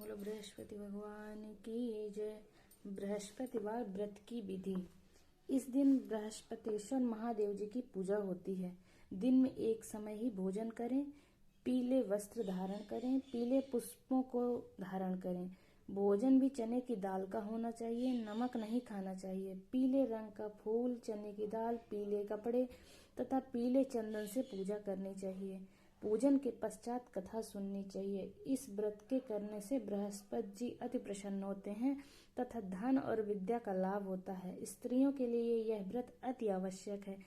बोलो बृहस्पति भगवान की जय। बृहस्पतिवार व्रत की विधि। इस दिन बृहस्पतिश्वर महादेव जी की पूजा होती है। दिन में एक समय ही भोजन करें, पीले वस्त्र धारण करें, पीले पुष्पों को धारण करें। भोजन भी चने की दाल का होना चाहिए, नमक नहीं खाना चाहिए। पीले रंग का फूल, चने की दाल, पीले कपड़े तथा पीले चंदन से पूजा करनी चाहिए। पूजन के पश्चात कथा सुननी चाहिए। इस व्रत के करने से बृहस्पति जी अति प्रसन्न होते हैं तथा धन और विद्या का लाभ होता है। स्त्रियों के लिए यह व्रत अति आवश्यक है।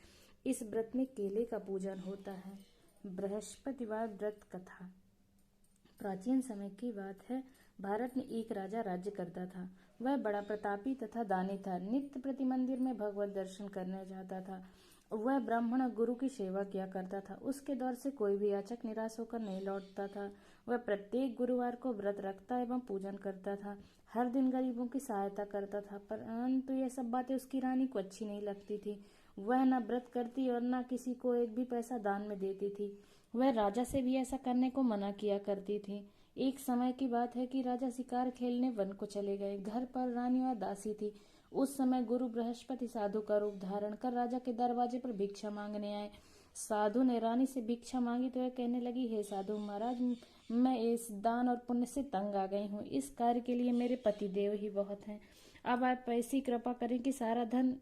इस व्रत में केले का पूजन होता है। बृहस्पतिवार व्रत कथा। प्राचीन समय की बात है। भारत में एक राजा राज्य करता था। वह बड़ा प्रतापी तथा दानी था। नित्य प्रति मंदिर में भगवत दर्शन करने जाता था। वह ब्राह्मण गुरु की सेवा किया करता था। उसके दौर से कोई भी याचक निराश होकर नहीं लौटता था। वह प्रत्येक गुरुवार को व्रत रखता एवं पूजन करता था। हर दिन गरीबों की सहायता करता था, परंतु यह सब बातें उसकी रानी को अच्छी नहीं लगती थी। वह न व्रत करती और न किसी को एक भी पैसा दान में देती थी। वह राजा से भी ऐसा करने को मना किया करती थी। एक समय की बात है कि राजा शिकार खेलने वन को चले गए। घर पर रानी और दासी थी। उस समय गुरु बृहस्पति साधु का रूप धारण कर राजा के दरवाजे पर भिक्षा मांगने आए। साधु ने रानी से भिक्षा मांगी तो वह कहने लगी, हे साधु महाराज, मैं इस दान और पुण्य से तंग आ गई हूँ। इस कार्य के लिए मेरे पति देव ही बहुत हैं। अब आप ऐसी कृपा करें कि सारा धन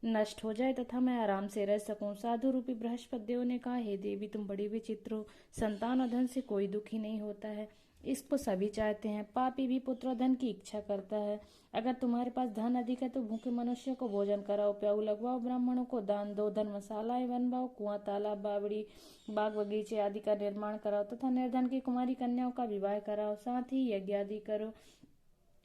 नष्ट हो जाए तथा मैं आराम से रह सकूं। साधु रूपी बृहस्पति देव ने कहा, हे देवी, तुम बड़ी विचित्र हो। संतान और धन से कोई दुखी नहीं होता है, इसको सभी चाहते हैं। पापी भी पुत्र और धन की इच्छा करता है। अगर तुम्हारे पास धन अधिक है तो भूखे मनुष्य को भोजन कराओ, प्याऊ लगवाओ, ब्राह्मणों को दान दो, धर्मशालाएं बनवाओ, कुआं, तालाब, बावड़ी, बाग बगीचे आदि का निर्माण कराओ तथा निर्धन की कुमारी कन्याओं का विवाह कराओ, साथ ही यज्ञ आदि करो।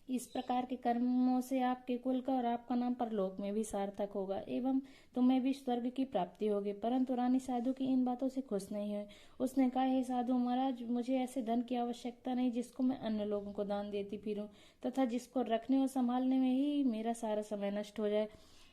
इस प्रकार के कर्मों से आपके कुल का और आपका नाम परलोक में भी सार्थक होगा एवं तुम्हें भी स्वर्ग की प्राप्ति होगी। परंतु रानी साधु की इन बातों से खुश नहीं हुई। उसने कहा, हे साधु महाराज, मुझे ऐसे धन की आवश्यकता नहीं जिसको मैं अन्य लोगों को दान देती फिरूं तथा जिसको रखने और संभालने में ही मेरा सारा समय नष्ट हो जाए।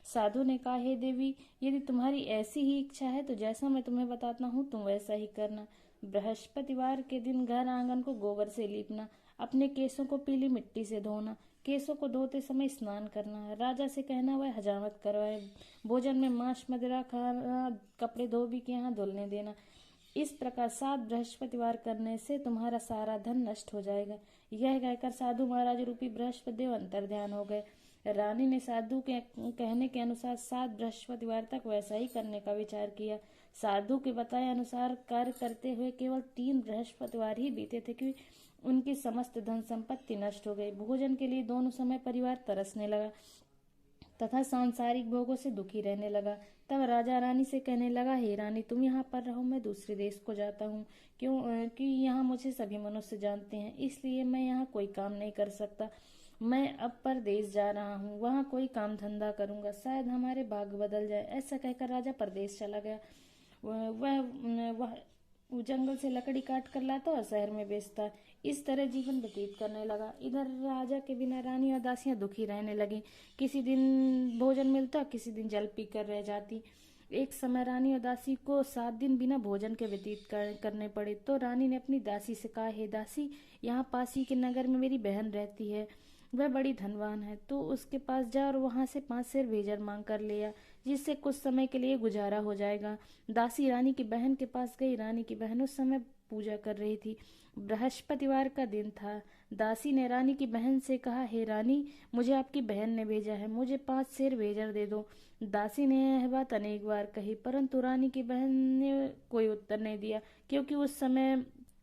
साधु ने कहा, हे देवी, यदि तुम्हारी ऐसी ही इच्छा है तो जैसा मैं तुम्हें बताता हूँ तुम वैसा ही करना। बृहस्पतिवार के दिन घर आंगन को गोबर से लीपना, अपने केसों को पीली मिट्टी से धोना, केसों को धोते समय स्नान करना, राजा से कहना वह हजामत करवाए, भोजन में मांस मदिरा खाना, कपड़े धोबी के यहाँ धुलने देना। इस प्रकार 7 बृहस्पतिवार करने से तुम्हारा सारा धन नष्ट हो जाएगा। यह कहकर साधु महाराज रूपी बृहस्पति देव अंतर्ध्यान हो गए। रानी ने साधु के कहने के अनुसार 7 बृहस्पतिवार तक वैसा ही करने का विचार किया। साधु के बताए अनुसार कार्य करते हुए केवल 3 बृहस्पतिवार ही बीते थे कि उनकी समस्त धन संपत्ति नष्ट हो गई। भोजन के लिए दोनों समय परिवार तरसने लगा तथा सांसारिक भोगों से दुखी रहने लगा। तब राजा रानी से कहने लगा, हे रानी, तुम यहाँ पर रहो, मैं दूसरे देश को जाता हूँ। क्योंकि यहाँ मुझे सभी मनुष्य जानते हैं, इसलिए मैं यहाँ कोई काम नहीं कर सकता। मैं अब परदेश जा रहा हूँ, वहाँ कोई काम धंधा करूंगा, शायद हमारे भाग्य बदल जाए। ऐसा कहकर राजा परदेश चला गया। वह जंगल से लकड़ी काट कर लाता और शहर में बेचता। इस तरह जीवन व्यतीत करने लगा। इधर राजा के बिना रानी और दासियां दुखी रहने लगी। किसी दिन भोजन मिलता, किसी दिन जल पी कर रह जाती। एक समय रानी और दासी को 7 दिन बिना भोजन के व्यतीत करने पड़े। तो रानी ने अपनी दासी से कहा, हे दासी, यहाँ पास ही के नगर में मेरी बहन रहती है, वह बड़ी धनवान है, तो उसके पास जा और वहां से 5 सेर भेजर मांग कर ले आ, जिससे कुछ समय के लिए गुजारा हो जाएगा। दासी रानी की बहन के पास गई। रानी की बहन उस समय पूजा कर रही थी। बृहस्पतिवार का दिन था। दासी ने रानी की बहन से कहा, हे रानी, मुझे आपकी बहन ने भेजा है, मुझे 5 सेर भेजर दे दो। दासी ने यह बात अनेक बार कही, परंतु रानी की बहन ने कोई उत्तर नहीं दिया, क्योंकि उस समय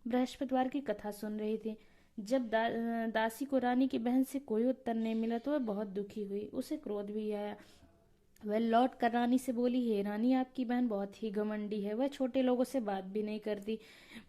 बृहस्पतिवार की कथा सुन रही थी। जब दासी को रानी की बहन से कोई उत्तर नहीं मिला तो वह बहुत दुखी हुई। उसे क्रोध भी आया। वह लौट कर रानी से बोली, हे रानी, आपकी बहन बहुत ही घमंडी है, वह छोटे लोगों से बात भी नहीं करती।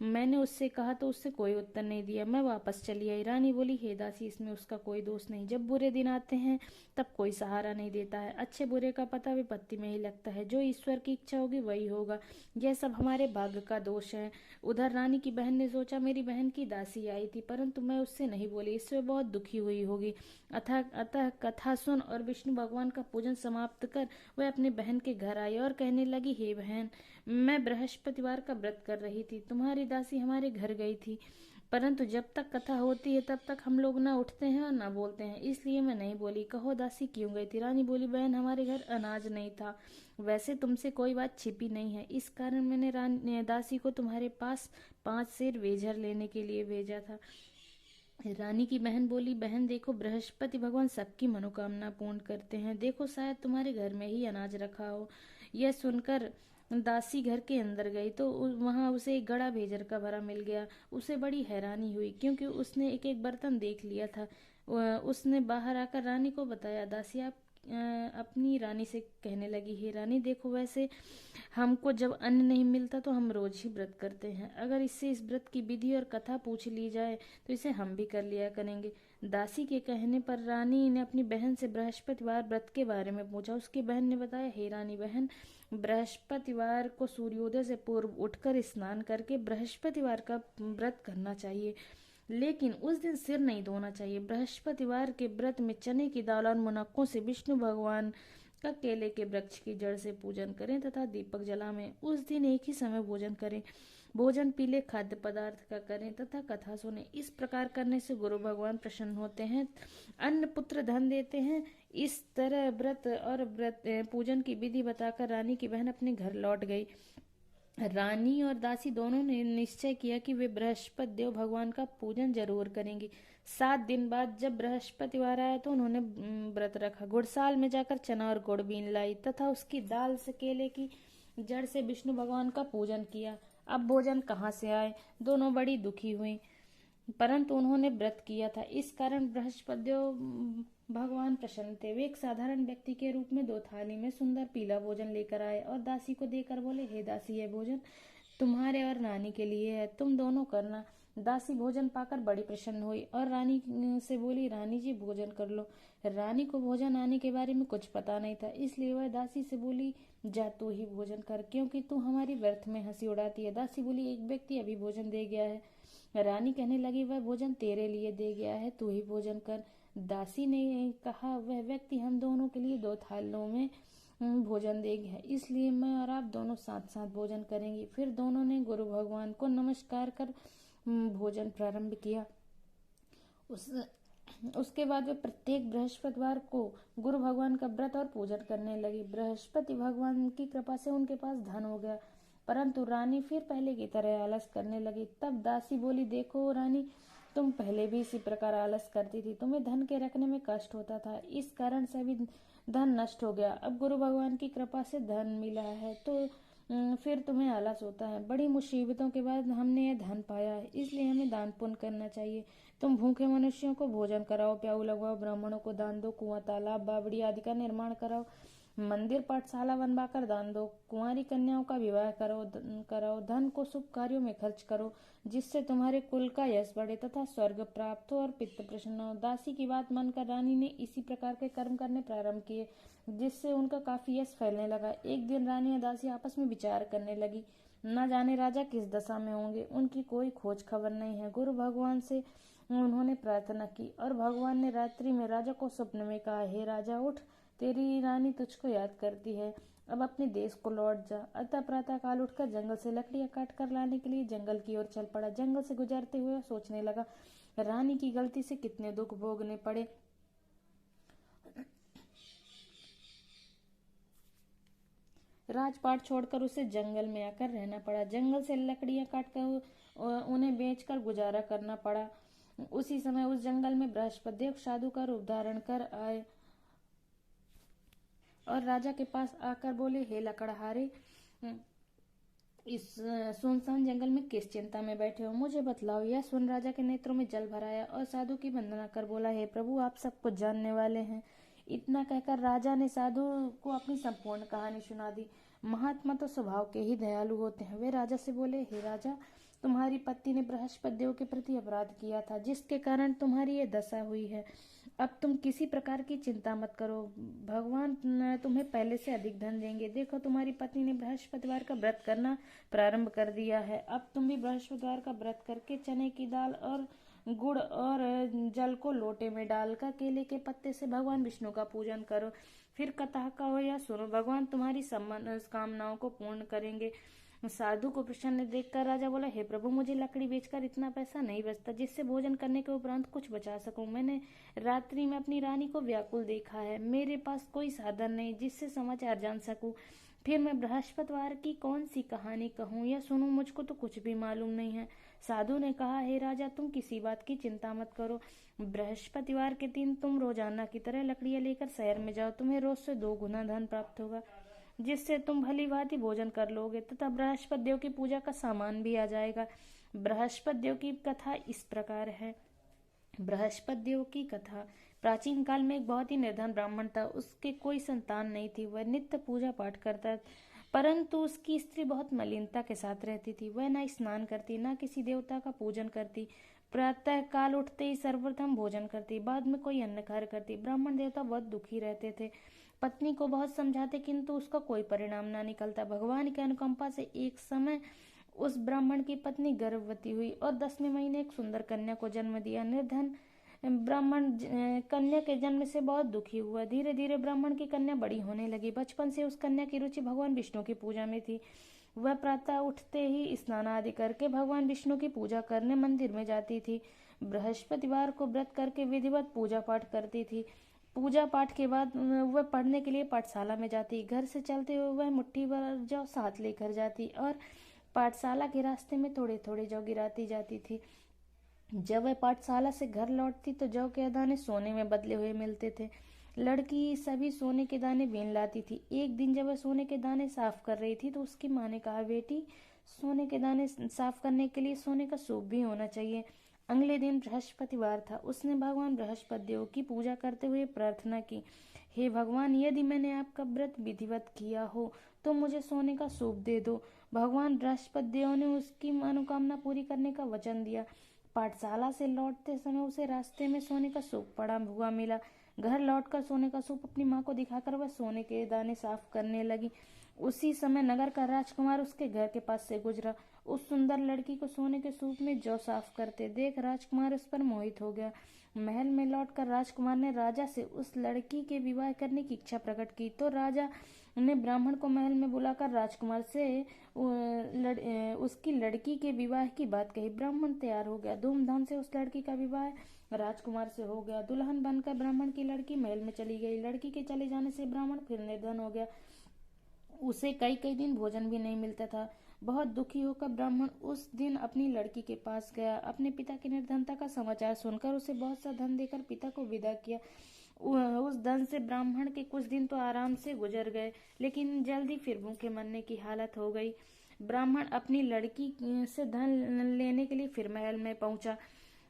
मैंने उससे कहा तो उससे कोई उत्तर नहीं दिया, मैं वापस चली आई। रानी बोली, हे दासी, इसमें उसका कोई दोष नहीं। जब बुरे दिन आते हैं तब कोई सहारा नहीं देता है। अच्छे बुरे का पता विपत्ति में ही लगता है। जो ईश्वर की इच्छा होगी वही होगा। यह सब हमारे भाग्य का दोष है। उधर रानी की बहन ने सोचा, मेरी बहन की दासी आई थी, परंतु मैं उससे नहीं बोली, इससे बहुत दुखी हुई होगी। अतः कथा सुन और विष्णु भगवान का पूजन समाप्त कर वह अपनी बहन के घर आई और कहने लगी, हे बहन, मैं बृहस्पतिवार का व्रत कर रही थी, तुम्हारी दासी हमारे घर गई थी, परंतु जब तक कथा होती है तब तक हम लोग ना उठते हैं और ना बोलते हैं, इसलिए मैं नहीं बोली। कहो दासी क्यों गई थी? रानी बोली, बहन हमारे घर अनाज नहीं था। वैसे तुमसे कोई बात छिपी नहीं है, इस कारण मैंने दासी को तुम्हारे पास 5 सेर वेझर लेने के लिए भेजा था। रानी की बहन बोली, बहन देखो, बृहस्पति भगवान सबकी मनोकामना पूर्ण करते हैं। देखो शायद तुम्हारे घर में ही अनाज रखा हो। यह सुनकर दासी घर के अंदर गई तो वहां उसे एक गड़ा भेजर का भरा मिल गया। उसे बड़ी हैरानी हुई क्योंकि उसने एक एक बर्तन देख लिया था। उसने बाहर आकर रानी को बताया। दासी आप अपनी रानी से कहने लगी, हे रानी देखो, वैसे हमको जब अन्न नहीं मिलता तो हम रोज ही व्रत करते हैं। अगर इससे इस व्रत की विधि और कथा पूछ ली जाए तो इसे हम भी कर लिया करेंगे। दासी के कहने पर रानी ने अपनी बहन से बृहस्पतिवार व्रत के बारे में पूछा। उसकी बहन ने बताया, हे रानी बहन, बृहस्पतिवार को सूर्योदय से पूर्व उठकर स्नान करके बृहस्पतिवार का व्रत करना चाहिए, लेकिन उस दिन सिर नहीं धोना चाहिए। बृहस्पतिवार के व्रत में चने की दाल और मुनक्कों से विष्णु भगवान का केले के वृक्ष की जड़ से पूजन करें तथा दीपक जलाएं। उस दिन एक ही समय भोजन करें। भोजन पीले खाद्य पदार्थ का करें तथा कथा सुने। इस प्रकार करने से गुरु भगवान प्रसन्न होते हैं, अन्न पुत्र धन देते हैं। इस तरह व्रत और व्रत पूजन की विधि बताकर रानी की बहन अपने घर लौट गई। रानी और दासी दोनों ने निश्चय किया कि वे बृहस्पति देव भगवान का पूजन जरूर करेंगी। 7 दिन बाद जब बृहस्पतिवार आया तो उन्होंने व्रत रखा। गुड़साल में जाकर चना और गुड़ बीन लाई तथा उसकी दाल से केले की जड़ से विष्णु भगवान का पूजन किया। अब भोजन कहाँ से आए? दोनों बड़ी दुखी हुई, परंतु उन्होंने व्रत किया था, इस कारण बृहस्पति देव भगवान प्रसन्न थे। वे एक साधारण व्यक्ति के रूप में 2 थाली में सुंदर पीला भोजन लेकर आए और दासी को देकर बोले, हे दासी, यह भोजन तुम्हारे और रानी के लिए है, तुम दोनों करना। दासी भोजन पाकर बड़ी प्रसन्न हुई और रानी से बोली, रानी जी भोजन कर लो। रानी को भोजन आने के बारे में कुछ पता नहीं था, इसलिए वह दासी से बोली, जा तू ही भोजन कर, क्योंकि तू हमारी व्यर्थ में हंसी उड़ाती है। दासी बोली, एक व्यक्ति अभी भोजन दे गया है। रानी कहने लगी, वह भोजन तेरे लिए दे गया है, तू ही भोजन कर। दासी ने कहा, वह व्यक्ति हम दोनों के लिए 2 थालों में भोजन दे गया है, इसलिए मैं और आप दोनों साथ साथ भोजन करेंगे। फिर दोनों ने गुरु भगवान को नमस्कार कर भोजन प्रारंभ किया। उसके बाद वे प्रत्येक बृहस्पतिवार को गुरु भगवान का व्रत और पूजन करने लगी। बृहस्पति भगवान की कृपा से उनके पास धन हो गया, परंतु रानी फिर पहले की तरह आलस करने लगी। तब दासी बोली, देखो रानी, तुम पहले भी इसी प्रकार आलस करती थी, तुम्हें धन के रखने में कष्ट होता था, इस कारण से अभी धन नष्ट हो गया। अब गुरु भगवान की कृपा से धन मिला है तो फिर तुम्हें आलस होता है। बड़ी मुसीबतों के बाद हमने यह धन पाया है, इसलिए हमें दान पुण्य करना चाहिए। तुम भूखे मनुष्यों को भोजन कराओ, प्याऊ लगवाओ, ब्राह्मणों को दान दो, कुआं तालाब बावड़ी आदि का निर्माण कराओ, मंदिर पाठशाला बनवाकर दान दो, कुंवारी कन्याओं का विवाह कराओ, धन को शुभ कार्यों में खर्च करो, जिससे तुम्हारे कुल का यश बढ़े तथा स्वर्ग प्राप्त हो और पितृ प्रसन्न हो। दासी की बात मानकर रानी ने इसी प्रकार के कर्म करने प्रारंभ किए, जिससे उनका काफी यश फैलने लगा। एक दिन रानी और दासी आपस में विचार करने लगी, न जाने राजा किस दशा में होंगे, उनकी कोई खोज खबर नहीं है। गुरु भगवान से उन्होंने प्रार्थना की और भगवान ने रात्रि में राजा को स्वप्न में कहा, हे राजा उठ, तेरी रानी तुझको याद करती है, अब अपने देश को लौट जा। अतः प्रातः काल उठकर जंगल से लकड़ियां काट कर लाने के लिए जंगल की ओर चल पड़ा। जंगल से गुजरते हुए सोचने लगा, रानी की गलती से कितने दुख भोगने पड़े। राजपाट छोड़कर उसे जंगल में आकर रहना पड़ा। जंगल से लकड़ियां काटकर उन्हें बेचकर गुजारा करना पड़ा। उसी समय उस जंगल में बृहस्पति देव साधु का रूप धारण कर आए और राजा के पास आकर बोले, हे लकड़हारे, इस सुनसान जंगल में किस चिंता में बैठे हो, मुझे बतलाओ। यह सुन राजा के नेत्रों में जल भर आया और साधु की वंदना कर बोला, हे प्रभु, आप सब कुछ जानने वाले हैं। इतना कहकर राजा ने साधु को अपनी संपूर्ण कहानी सुना दी। महात्मा तो स्वभाव के ही दयालु होते हैं। वे राजा से बोले, हे राजा, तुम्हारी पत्नी ने बृहस्पति देव के प्रति अपराध किया था, जिसके कारण तुम्हारी ये दशा हुई है। अब तुम किसी प्रकार की चिंता मत करो, भगवान तुम्हें पहले से अधिक धन देंगे। देखो, तुम्हारी पत्नी ने बृहस्पतिवार का व्रत करना प्रारंभ कर दिया है। अब तुम भी बृहस्पतिवार का व्रत करके चने की दाल और गुड़ और जल को लोटे में डालकर केले के पत्ते से भगवान विष्णु का पूजन करो। फिर कथा कहो या सुनो, भगवान तुम्हारी कामनाओं को पूर्ण करेंगे। साधु को प्रसन्न देखकर राजा बोला, हे प्रभु, मुझे लकड़ी बेचकर इतना पैसा नहीं बचता जिससे भोजन करने के उपरांत कुछ बचा सकूं। मैंने रात्रि में अपनी रानी को व्याकुल देखा है। मेरे पास कोई साधन नहीं जिससे समाचार जान सकूं। फिर मैं बृहस्पतिवार की कौन सी कहानी कहूँ या सुनूं, मुझको तो कुछ भी मालूम नहीं है। साधु ने कहा, हे राजा, तुम किसी बात की चिंता मत करो। बृहस्पतिवार के दिन तुम रोजाना की तरह लकड़ियां लेकर शहर में जाओ। तुम्हें रोज से 2 गुना धन प्राप्त होगा जिससे तुम भली भांति भोजन कर लोगे तथा बृहस्पति देव की पूजा का सामान भी आ जाएगा। बृहस्पति देव की कथा इस प्रकार है। बृहस्पति देव की कथा। प्राचीन काल में एक बहुत ही निर्धन ब्राह्मण था। उसके कोई संतान नहीं थी। वह नित्य पूजा पाठ करता, परंतु उसकी स्त्री बहुत मलिनता के साथ रहती थी। वह न स्नान करती, न किसी देवता का पूजन करती। प्रातः काल उठते ही सर्वप्रथम भोजन करती, बाद में कोई अन्य कार्य करती। ब्राह्मण देवता बहुत दुखी रहते थे। पत्नी को बहुत समझाते किंतु उसका कोई परिणाम ना निकलता। भगवान की अनुकंपा से एक समय उस ब्राह्मण की पत्नी गर्भवती हुई और 10वें महीने एक सुंदर कन्या को जन्म दिया। निर्धन ब्राह्मण कन्या के जन्म से बहुत दुखी हुआ। धीरे धीरे ब्राह्मण की कन्या बड़ी होने लगी। बचपन से उस कन्या की रुचि भगवान विष्णु की पूजा में थी। वह प्रातः उठते ही स्नान आदि करके भगवान विष्णु की पूजा करने मंदिर में जाती थी। बृहस्पतिवार को व्रत करके विधिवत पूजा पाठ करती थी। पूजा पाठ के बाद वह पढ़ने के लिए पाठशाला में जाती। घर से चलते हुए वह मुट्ठी भर जौ साथ लेकर जाती और पाठशाला के रास्ते में थोड़े थोड़े जौ गिराती जाती थी। जब वह पाठशाला से घर लौटती तो जौ के दाने सोने में बदले हुए मिलते थे। लड़की सभी सोने के दाने बीन लाती थी। एक दिन जब वह सोने के दाने साफ कर रही थी तो उसकी माँ ने कहा, बेटी, सोने के दाने साफ करने के लिए सोने का सूप भी होना चाहिए। अगले दिन बृहस्पतिवार था। उसने भगवान बृहस्पति देव की पूजा करते हुए प्रार्थना की, हे भगवान, यदि मैंने आपका व्रत विधिवत किया हो तो मुझे सोने का सूप दे दो। भगवान बृहस्पति देव ने उसकी मनोकामना पूरी करने का वचन दिया। पाठशाला से लौटते समय उसे रास्ते में सोने का सूप पड़ा हुआ मिला। घर लौटकर सोने का सूप अपनी माँ को दिखाकर वह सोने के दाने साफ करने लगी। उसी समय नगर का राजकुमार उसके घर के पास से गुजरा। उस सुंदर लड़की को सोने के सूप में जौ साफ करते देख राजकुमार उस पर मोहित हो गया। महल में लौटकर राजकुमार ने राजा से उस लड़की के विवाह करने की इच्छा प्रकट की तो राजा ने ब्राह्मण को महल में बुलाकर राजकुमार से उसकी लड़की के विवाह की बात कही। ब्राह्मण तैयार हो गया। धूमधाम से उस लड़की का विवाह राजकुमार से हो गया। दुल्हन बनकर ब्राह्मण की लड़की महल में चली गई। लड़की के चले जाने से ब्राह्मण फिर निर्धन हो गया। उसे कई कई दिन भोजन भी नहीं मिलता था। बहुत दुखी होकर ब्राह्मण उस दिन अपनी लड़की के पास गया। अपने पिता की निर्धनता का समाचार सुनकर उसे बहुत सा धन देकर पिता को विदा किया। उस धन से ब्राह्मण के कुछ दिन तो आराम से गुजर गए, लेकिन जल्दी फिर भूखे मरने की हालत हो गई। ब्राह्मण अपनी लड़की से धन लेने के लिए फिर महल में पहुंचा।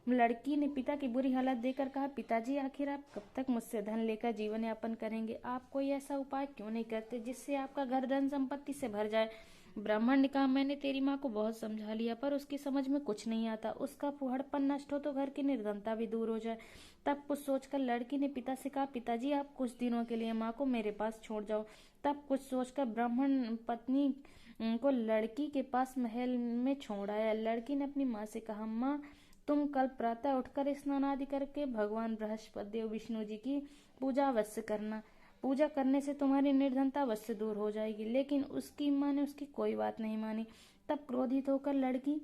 लड़की ने पिता की बुरी हालत देखकर कहा, पिताजी, आखिर आप कब तक मुझसे धन लेकर जीवन यापन करेंगे? आप कोई ऐसा उपाय क्यों नहीं करते जिससे आपका घर धन संपत्ति से भर जाए? ब्राह्मण ने कहा, मैंने तेरी माँ को बहुत समझा लिया पर उसकी समझ में कुछ नहीं आता। उसका फुहड़पन नष्ट हो तो घर की निर्धनता भी दूर हो जाए। तब कुछ सोचकर लड़की ने पिता से कहा, पिताजी, आप कुछ दिनों के लिए माँ को मेरे पास छोड़ जाओ। तब कुछ सोचकर ब्राह्मण पत्नी को लड़की के पास महल में छोड़ आया। लड़की ने अपनी माँ से कहा, माँ, तुम कल प्रातः उठकर स्नान आदि करके भगवान बृहस्पति देव विष्णु जी की पूजा अवश्य करना। पूजा करने से तुम्हारी निर्धनता अवश्य दूर हो जाएगी। लेकिन उसकी माँ ने उसकी कोई बात नहीं मानी। तब क्रोधित होकर लड़की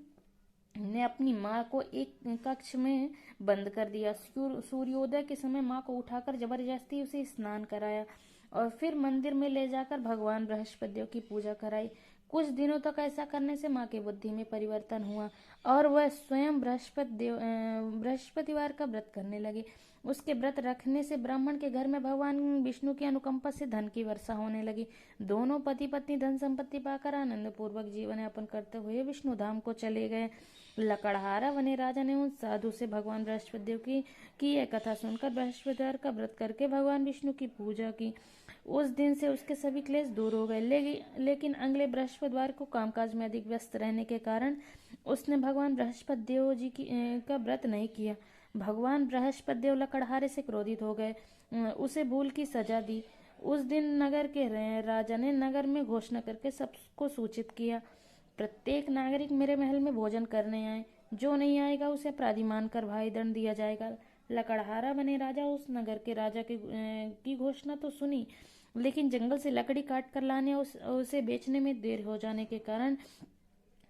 ने अपनी माँ को एक कक्ष में बंद कर दिया। सूर्योदय के समय माँ को उठाकर जबरदस्ती उसे स्नान कराया और फिर मंदिर में ले जाकर भगवान बृहस्पति देव की पूजा कराई। कुछ दिनों तक ऐसा करने से माँ की बुद्धि में परिवर्तन हुआ और वह स्वयं बृहस्पतिवार का व्रत करने लगी। उसके व्रत रखने से ब्राह्मण के घर में भगवान विष्णु की अनुकंपा से धन की वर्षा होने लगी। दोनों पति पत्नी धन संपत्ति पाकर आनंद पूर्वक जीवन यापन करते हुए विष्णु धाम को चले गए। लकड़हारा बने राजा ने उन साधु से भगवान बृहस्पति देव की यह कथा सुनकर बृहस्पतिवार का व्रत करके भगवान विष्णु की पूजा की। उस दिन से उसके सभी क्लेश दूर हो गए। लेकिन अगले बृहस्पतिवार को कामकाज में अधिक व्यस्त रहने के कारण उसने भगवान बृहस्पति देव जी का व्रत नहीं किया। भगवान बृहस्पति देव लकड़हारे से क्रोधित हो गए, उसे भूल की सजा दी। उस दिन नगर के राजा ने नगर में घोषणा करके सबको सूचित किया, प्रत्येक नागरिक मेरे महल में भोजन करने आए। जो नहीं आएगा उसे अपराधी मानकर भारी दंड दिया जाएगा। लकड़हारा बने राजा उस नगर के राजा की घोषणा तो सुनी, लेकिन जंगल से लकड़ी काट कर लाने उसे बेचने में देर हो जाने के कारण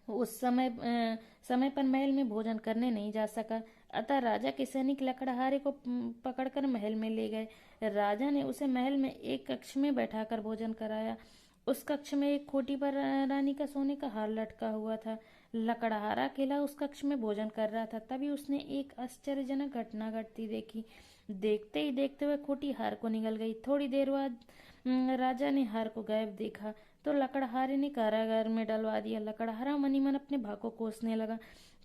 उस समय पर महल में भोजन करने नहीं जा सका। अतः राजा के सैनिक लकड़हारे को पकड़कर महल में ले गए। राजा ने उसे महल में एक कक्ष में बैठाकर भोजन कराया। उस कक्ष में एक खोटी पर रानी का सोने का हार लटका हुआ था। लकड़हारा अकेला उस कक्ष में भोजन कर रहा था। तभी उसने एक आश्चर्यजनक घटना घटती देखी। देखते ही देखते हुए खोटी हार को निगल गई। थोड़ी देर बाद राजा ने हार को गायब देखा तो लकड़हारे ने कारागार में डलवा दिया। लकड़हारा मनी मन अपने भाग को कोसने लगा।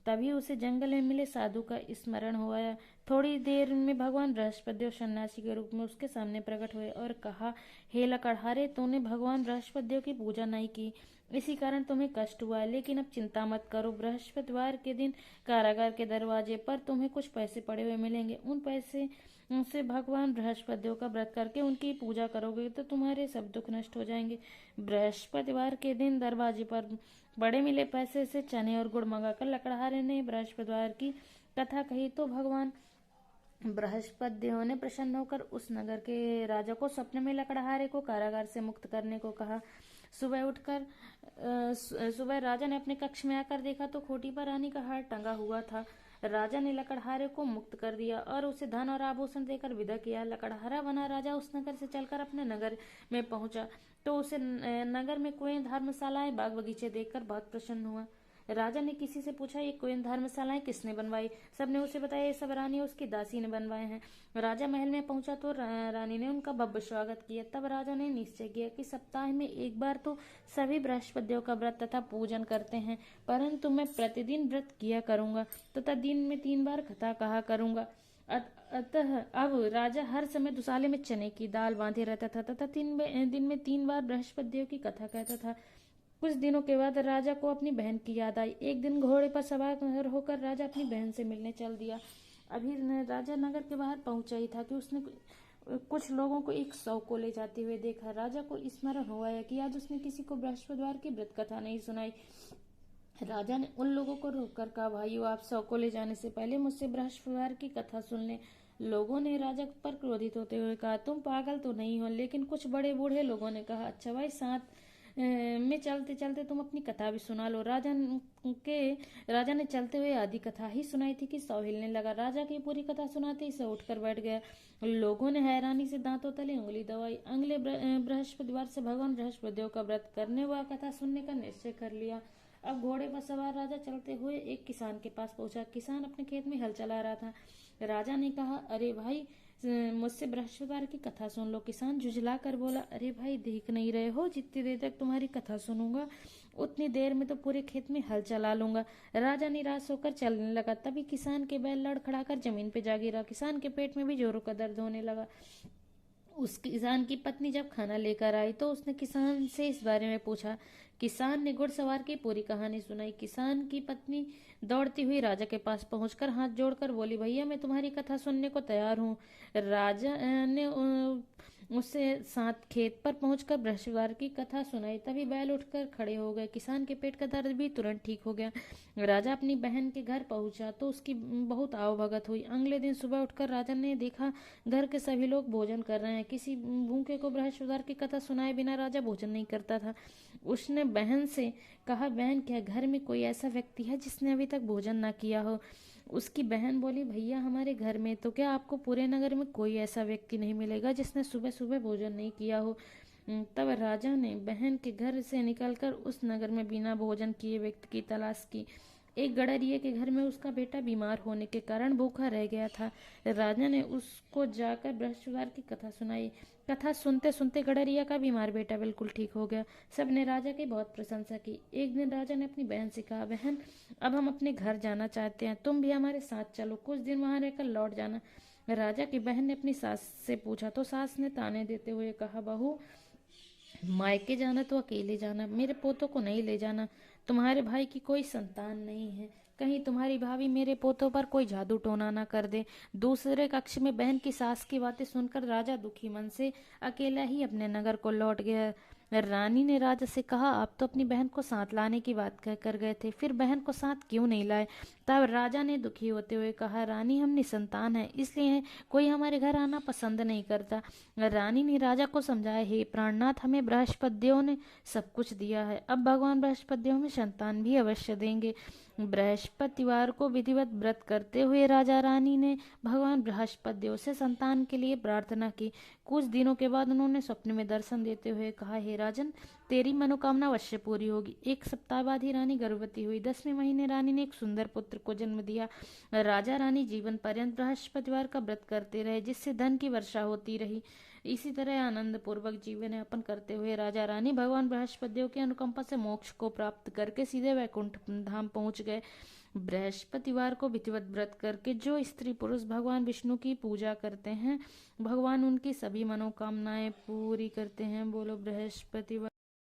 तभी उसे जंगल में मिले साधु का स्मरण हो आया। थोड़ी देर में भगवान बृहस्पति सन्यासी के रूप में उसके सामने प्रकट हुए और कहा, हे लकड़हारे, तूने भगवान बृहस्पति की पूजा नहीं की, इसी कारण तुम्हें कष्ट हुआ है। लेकिन अब चिंता मत करो, बृहस्पतिवार के दिन कारागार के दरवाजे पर तुम्हें कुछ पैसे पड़े हुए मिलेंगे। उन पैसे से भगवान बृहस्पति का व्रत करके उनकी पूजा करोगे तो तुम्हारे सब दुख नष्ट हो जाएंगे। बृहस्पतिवार के दिन दरवाजे पर बड़े मिले पैसे से चने और गुड़ मंगाकर लकड़हारे ने बृहस्पतिवार की कथा कही तो भगवान बृहस्पति ने प्रसन्न होकर उस नगर के राजा को स्वप्न में लकड़हारे को कारागार से मुक्त करने को कहा। सुबह राजा ने अपने कक्ष में आकर देखा तो खोटी पर रानी का हार टंगा हुआ था। राजा ने लकड़हारे को मुक्त कर दिया और उसे धन और आभूषण देकर विदा किया। लकड़हारा बना राजा उस नगर से चलकर अपने नगर में पहुंचा तो उसे नगर में कुएं, धर्मशालाएं, बाग बगीचे देखकर बहुत प्रसन्न हुआ। राजा ने किसी से पूछा, ये कुएं, धर्मशालाएं किसने बनवाई? सबने उसे बताया, ये सब रानी और उसकी दासी ने बनवाए हैं। राजा महल में पहुंचा तो रानी ने उनका भव्य स्वागत किया। तब राजा ने निश्चय किया कि सप्ताह में एक बार तो सभी बृहस्पतियों का व्रत तथा पूजन करते हैं, परंतु मैं प्रतिदिन व्रत किया करूंगा तथा दिन में 3 बार कथा कहा करूंगा। अतः अब राजा हर समय दुसाले में चने की दाल बांधे रहता था तथा दिन में 3 बार बृहस्पतियों की कथा कहता था। कुछ दिनों के बाद राजा को अपनी बहन की याद आई। एक दिन घोड़े पर सवार होकर राजा अपनी बहन से मिलने चल दिया। अभी राजा नगर के बाहर पहुंचा ही था कि उसने कुछ लोगों को एक शव को ले जाते हुए देखा। राजा को स्मरण हुआ है कि आज उसने किसी को बृहस्पतिवार की व्रत कथा नहीं सुनाई। राजा ने उन लोगों को रोककर कहा, भाइयों, आप शव को ले जाने से पहले मुझसे बृहस्पतिवार की कथा सुन लें। लोगों ने राजा पर क्रोधित होते हुए कहा, तुम पागल तो नहीं हो? लेकिन कुछ बड़े बूढ़े लोगों ने कहा, अच्छा भाई, साथ में चलते चलते तुम अपनी कथा भी सुना लो। राजा ने चलते हुए आधी कथा ही सुनाई थी कि शव हिलने लगा। राजा की पूरी कथा सुनाते ही सब उठकर बैठ गया। लोगों ने हैरानी से दांतों तले उंगली दबाई। अगले बृहस्पतिवार से भगवान बृहस्पति का व्रत करने व कथा सुनने का निश्चय कर लिया। अब घोड़े पर सवार राजा चलते हुए एक किसान के पास पहुंचा। किसान अपने खेत में हल चला रहा था। राजा ने कहा, अरे भाई, मुझसे बृहस्पतिवार की कथा सुन लो। किसान झुझला कर बोला, अरे भाई, देख नहीं रहे हो, जितनी देर तक तुम्हारी कथा सुनूंगा उतनी देर में तो पूरे खेत में हल चला लूंगा। राजा निराश होकर चलने लगा। तभी किसान के बैल लड़खड़ाकर जमीन पे जा गिरा। किसान के पेट में भी जोरों का दर्द होने लगा। उस किसान की पत्नी जब खाना लेकर आई तो उसने किसान से इस बारे में पूछा। किसान ने घुड़सवार की पूरी कहानी सुनाई। किसान की पत्नी दौड़ती हुई राजा के पास पहुंचकर हाथ जोड़कर बोली, भैया, मैं तुम्हारी कथा सुनने को तैयार हूँ। राजा ने उससे साथ खेत पर पहुंचकर बृहस्पतिवार की कथा सुनाई। तभी बैल उठकर खड़े हो गए। किसान के पेट का दर्द भी तुरंत ठीक हो गया। राजा अपनी बहन के घर पहुंचा तो उसकी बहुत आवभगत हुई। अगले दिन सुबह उठकर राजा ने देखा घर के सभी लोग भोजन कर रहे हैं। किसी भूखे को बृहस्पतिवार की कथा सुनाए बिना राजा भोजन नहीं करता था। उसने बहन से कहा, बहन, क्या घर में कोई ऐसा व्यक्ति है जिसने अभी तक भोजन ना किया हो? उसकी बहन बोली, भैया, हमारे घर में तो क्या आपको पूरे नगर में कोई ऐसा व्यक्ति नहीं मिलेगा जिसने सुबह सुबह भोजन नहीं किया हो। तब राजा ने बहन के घर से निकलकर उस नगर में बिना भोजन किए व्यक्ति की तलाश की। एक गडरिये के घर में उसका बेटा बीमार होने के कारण भूखा रह गया था। राजा ने उसको जाकर बृहस्पतिवार की कथा सुनाई। कथा सुनते सुनते गडरिया का बीमार बेटा बिल्कुल ठीक हो गया। सबने राजा की बहुत प्रशंसा की। एक दिन राजा ने अपनी बहन से कहा, बहन, अब हम अपने घर जाना चाहते हैं, तुम भी हमारे साथ चलो, कुछ दिन वहां रहकर लौट जाना। राजा की बहन ने अपनी सास से पूछा तो सास ने ताने देते हुए कहा, बहू, मायके जाना तो अकेले जाना, मेरे पोतों को नहीं ले जाना। तुम्हारे भाई की कोई संतान नहीं है, कहीं तुम्हारी भाभी मेरे पोतों पर कोई जादू टोना ना कर दे। दूसरे कक्ष में बहन की सास की बातें सुनकर राजा दुखी मन से अकेला ही अपने नगर को लौट गया। रानी ने राजा से कहा, आप तो अपनी बहन को साथ लाने की बात कह कर गए थे, फिर बहन को साथ क्यों नहीं लाए? तब राजा ने दुखी होते हुए कहा, रानी हम निसंतान है, इसलिए कोई हमारे घर आना पसंद नहीं करता। रानी ने राजा को समझाया, हे प्राणनाथ, हमें बृहस्पतियों ने सब कुछ दिया है, अब भगवान बृहस्पतियों में संतान भी अवश्य देंगे। बृहस्पतिवार को विधिवत व्रत करते हुए राजा रानी ने भगवान बृहस्पतिदेव से संतान के लिए प्रार्थना की। कुछ दिनों के बाद उन्होंने स्वप्न में दर्शन देते हुए कहा, हे राजन, तेरी मनोकामना अवश्य पूरी होगी। 1 सप्ताह बाद ही रानी गर्भवती हुई। 10वें महीने रानी ने एक सुंदर पुत्र को जन्म दिया। राजा रानी जीवन पर्यंत बृहस्पतिवार का व्रत करते रहे, जिससे धन की वर्षा होती रही। इसी तरह आनंद पूर्वक जीवन यापन करते हुए राजा रानी भगवान बृहस्पतिदेव की अनुकंपा से मोक्ष को प्राप्त करके सीधे वैकुंठ धाम पहुंच गए। बृहस्पतिवार को विधिवत व्रत करके जो स्त्री पुरुष भगवान विष्णु की पूजा करते हैं, भगवान उनकी सभी मनोकामनाएं पूरी करते हैं। बोलो बृहस्पतिवार।